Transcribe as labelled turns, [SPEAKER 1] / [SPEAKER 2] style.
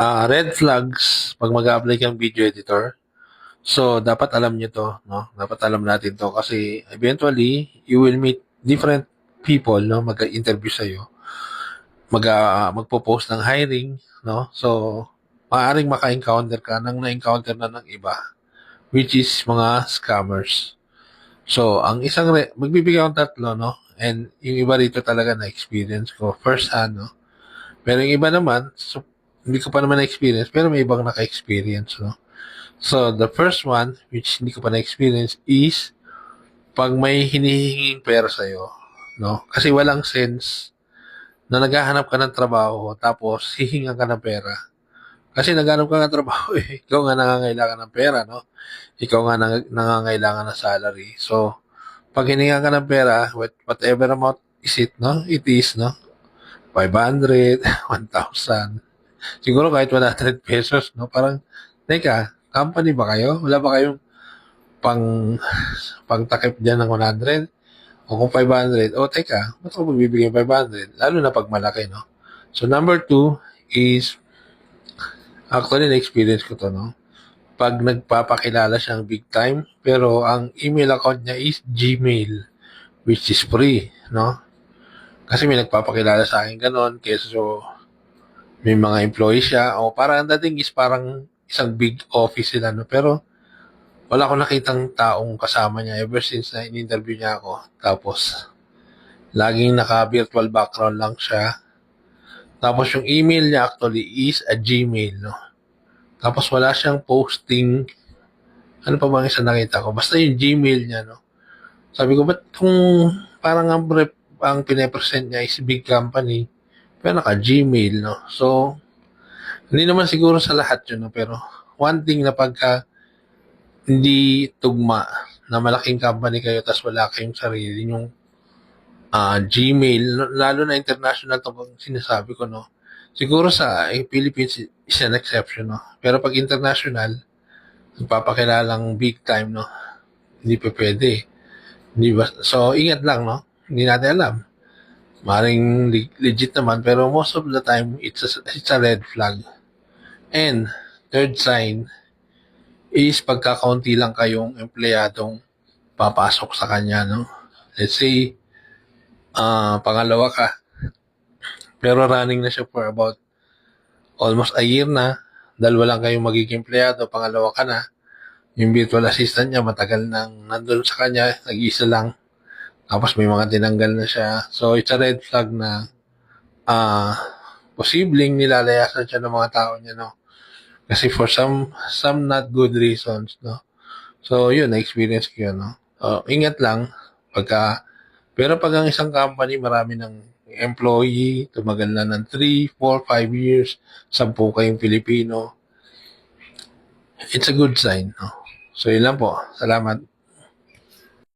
[SPEAKER 1] Red flags pag mag-a-apply kang video editor. So, dapat alam nyo to, no? Dapat alam natin to kasi eventually, you will meet different people, no? Mag-interview sa'yo. Magpo-post ng hiring, no? So, maaaring maka-encounter ka nang na-encounter na ng iba, which is mga scammers. So, ang magbibigay akong tatlo, no? And yung iba rito talaga na-experience ko, first hand, no? Pero yung iba naman, so, hindi ko pa naman na-experience, pero may ibang naka-experience, no? So, the first one, which hindi ko pa na-experience, is pag may hinihinging pera sa'yo, no? Kasi walang sense na naghahanap ka ng trabaho, tapos hihingan ka ng pera. Kasi naghanap ka ng trabaho, eh. Ikaw nga nangangailangan ng pera, no? Ikaw nga nangangailangan ng salary. So, pag hininga ka ng pera, whatever amount is it, no? It is, no? 500, 1,000. Siguro kahit 100 pesos, no? Parang, teka, company ba kayo? Wala ba kayong pang takip dyan ng 100? O kung 500, teka, ba't ako magbibigay 500? Lalo na pag malaki, no? So, number two is, actually, na-experience ko to, no? Pag nagpapakilala siyang big time, pero ang email account niya is Gmail, which is free, no? Kasi may nagpapakilala sa akin ganon, kesa so, may mga employee siya, o parang ang dating is parang isang big office sila, no? Pero, wala akong nakitang taong kasama niya ever since na in-interview niya ako. Tapos, laging naka-virtual background lang siya. Tapos, yung email niya actually is a Gmail, no? Tapos, wala siyang posting. Ano pa bang isa nakita ko? Basta yung Gmail niya, no? Sabi ko, ba't kung parang ang pinapresent niya is big company, pero naka-Gmail, no? So, hindi naman siguro sa lahat yun, no? Pero, one thing na pagka hindi tugma na malaking company kayo tapos wala kayong sarili yung Gmail, lalo na international to pag sinasabi ko, no? Siguro sa Philippines is an exception, no? Pero pag international, nagpapakilalang big time, no? Hindi pa pwede. Hindi ba? So, ingat lang, no? Hindi natin alam. Maring legit naman, pero most of the time, it's a red flag. And, third sign is pagkakaunti lang kayong empleyadong papasok sa kanya, no? Let's say, pangalawa ka, pero running na siya for about almost a year na, dalawa lang kayong magiging empleyado, pangalawa ka na, yung virtual assistant niya, matagal nang nandun sa kanya, nag-isa lang, tapos may mga tinanggal na siya. So, it's a red flag na posibleng nilalayasan siya ng mga tao niya, no? Kasi for some not good reasons, no? So, yun, na-experience ko yun, no? Ingat lang, pero pag ang isang company, marami ng employee, tumagal na ng 3, 4, 5 years, 10 kayong Pilipino, it's a good sign, no? So, yun lang po. Salamat.